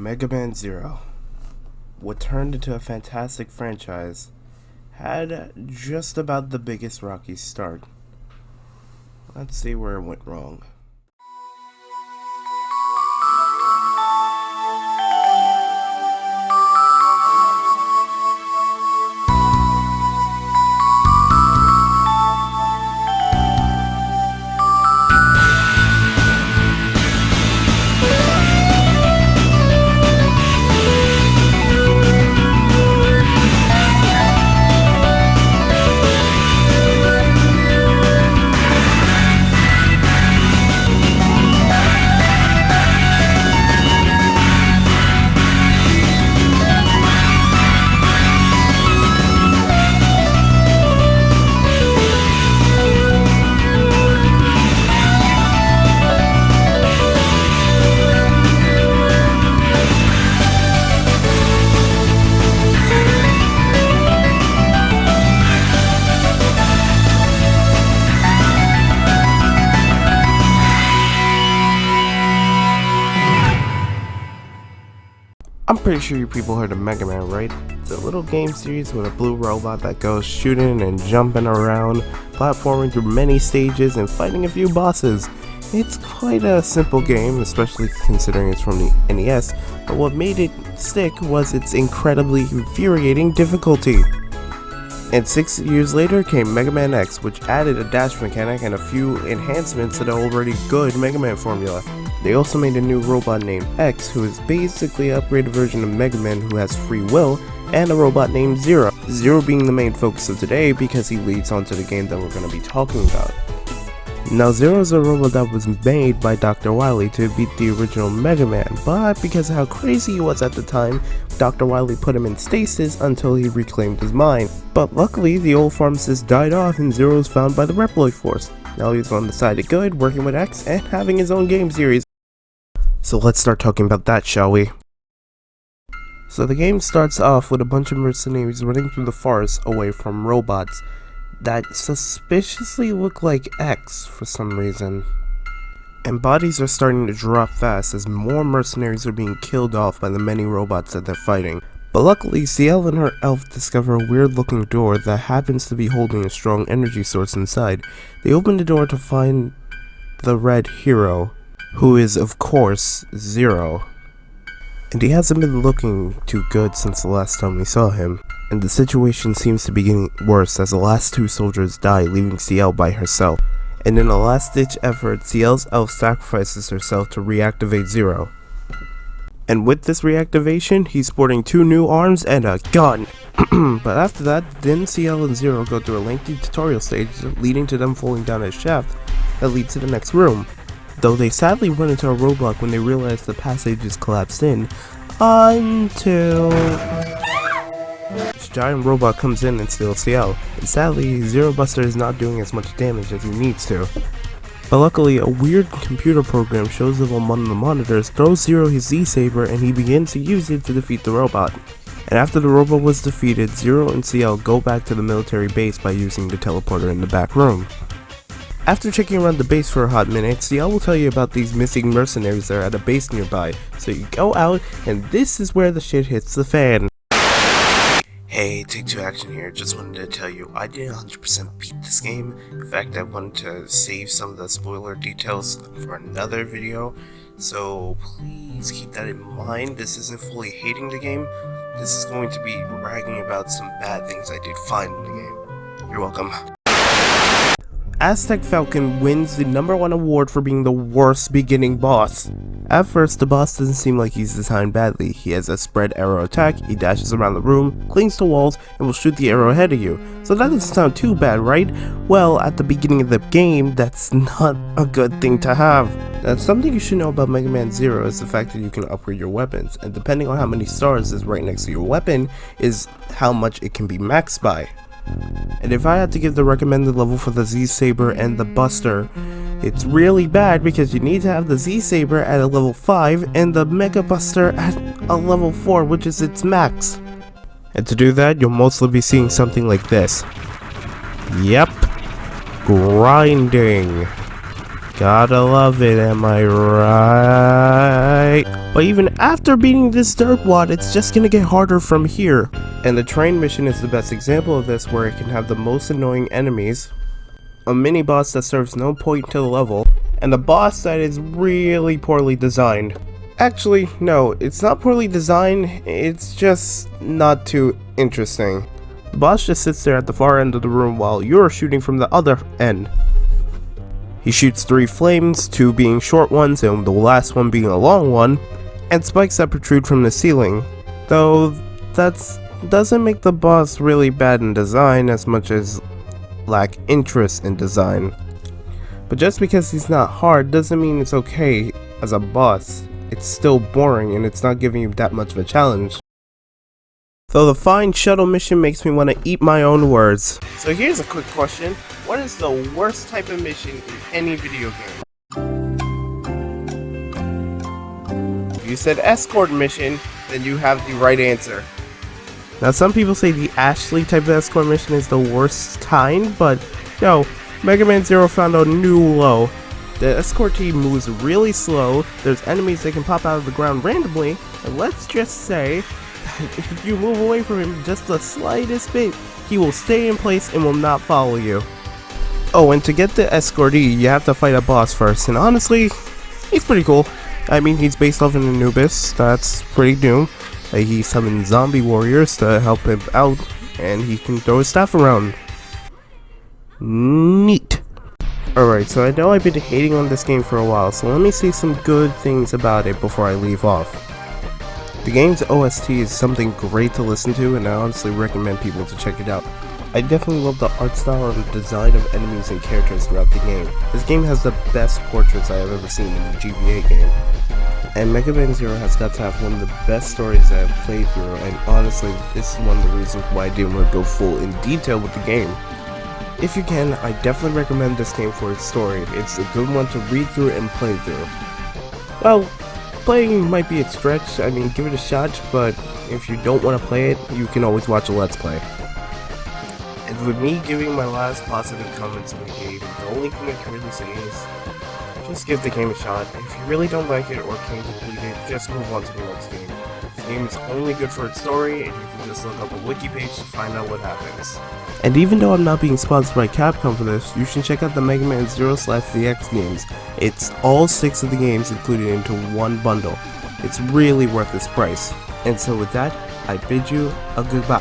Megaman Zero, what turned into a fantastic franchise, had just about the biggest rocky start. Let's see where it went wrong. I'm pretty sure you people heard of Megaman, right? It's a little game series with a blue robot that goes shooting and jumping around, platforming through many stages and fighting a few bosses. It's quite a simple game, especially considering it's from the NES, but what made it stick was its incredibly infuriating difficulty. And 6 years later came Megaman X, which added a dash mechanic and a few enhancements to the already good Mega Man formula. They also made a new robot named X, who is basically an upgraded version of Mega Man who has free will, and a robot named Zero. Zero being the main focus of today because he leads onto the game that we're going to be talking about. Now Zero is a robot that was made by Dr. Wily to beat the original Mega Man, but because of how crazy he was at the time, Dr. Wily put him in stasis until he reclaimed his mind. But luckily, the old pharmacist died off and Zero was found by the Reploid Force. Now he's on the side of good, working with X and having his own game series. So let's start talking about that, shall we? So the game starts off with a bunch of mercenaries running through the forest away from robots that suspiciously look like X for some reason. And bodies are starting to drop fast as more mercenaries are being killed off by the many robots that they're fighting. But luckily, Ciel and her elf discover a weird looking door that happens to be holding a strong energy source inside. They open the door to find the red hero, who is of course Zero. And he hasn't been looking too good since the last time we saw him. And the situation seems to be getting worse as the last two soldiers die, leaving Ciel by herself. And in a last-ditch effort, Ciel's elf sacrifices herself to reactivate Zero. And with this reactivation, he's sporting 2 new arms and a gun. But after that, then Ciel and Zero go through a lengthy tutorial stage leading to them falling down a shaft that leads to the next room. Though they sadly run into a roadblock when they realize the passage is collapsed in, until this giant robot comes in and steals Ciel. And sadly, Zero Buster is not doing as much damage as he needs to. But luckily, a weird computer program shows up on one of the monitors, throws Zero his Z-Saber, and he begins to use it to defeat the robot. And after the robot was defeated, Zero and Ciel go back to the military base by using the teleporter in the back room. After checking around the base for a hot minute, Ciel will tell you about these missing mercenaries that are at a base nearby. So you go out, and this is where the shit hits the fan. Hey, Take 2 Action here. Just wanted to tell you I didn't 100% beat this game. In fact, I wanted to save some of the spoiler details for another video. So please keep that in mind. This isn't fully hating the game. This is going to be bragging about some bad things I did find in the game. You're welcome. Aztec Falcon wins the #1 award for being the worst beginning boss. At first, the boss doesn't seem like he's designed badly. He has a spread arrow attack, he dashes around the room, clings to walls, and will shoot the arrow ahead of you. So that doesn't sound too bad, right? Well, at the beginning of the game, that's not a good thing to have. Now, something you should know about Mega Man Zero is the fact that you can upgrade your weapons, and depending on how many stars is right next to your weapon, is how much it can be maxed by. And if I had to give the recommended level for the Z-Saber and the Buster, it's really bad because you need to have the Z-Saber at a level 5 and the Mega Buster at a level 4, which is its max. And to do that, you'll mostly be seeing something like this. Yep, grinding. Gotta love it, am I right? But even after beating this dirtwad, it's just gonna get harder from here. And the train mission is the best example of this, where it can have the most annoying enemies, a mini boss that serves no point to the level, and a boss that is really poorly designed. Actually, no, it's not poorly designed, it's just not too interesting. The boss just sits there at the far end of the room while you're shooting from the other end. He shoots 3 flames, 2 being short ones and the last one being a long one, and spikes that protrude from the ceiling, though that doesn't make the boss really bad in design as much as lack interest in design. But just because he's not hard doesn't mean it's okay as a boss. It's still boring and it's not giving you that much of a challenge. Though the fine shuttle mission makes me want to eat my own words. So here's a quick question. What is the worst type of mission in any video game? If you said escort mission, then you have the right answer. Now some people say the Ashley type of escort mission is the worst kind, but no, Mega Man Zero found a new low. The escort team moves really slow, there's enemies that can pop out of the ground randomly, and let's just say that if you move away from him just the slightest bit, he will stay in place and will not follow you. Oh, and to get the escortee, you have to fight a boss first, and honestly, he's pretty cool. I mean, he's based off an Anubis, that's pretty new. He summons zombie warriors to help him out, and he can throw his staff around. Neat. Alright, so I know I've been hating on this game for a while, so let me say some good things about it before I leave off. The game's OST is something great to listen to, and I honestly recommend people to check it out. I definitely love the art style and the design of enemies and characters throughout the game. This game has the best portraits I have ever seen in a GBA game. And Mega Man Zero has got to have one of the best stories I have played through, and honestly, this is one of the reasons why I didn't want to go full in detail with the game. If you can, I definitely recommend this game for its story. It's a good one to read through and play through. Well, playing might be a stretch, I mean give it a shot, but if you don't want to play it, you can always watch a Let's Play. And with me giving my last positive comments on the game, the only thing I can really say is, just give the game a shot. If you really don't like it or can't complete it, just move on to the next game. This game is only good for its story, and you can just look up a wiki page to find out what happens. And even though I'm not being sponsored by Capcom for this, you should check out the Mega Man 0/DX games. It's all 6 of the games included into one bundle. It's really worth its price. And so with that, I bid you a goodbye.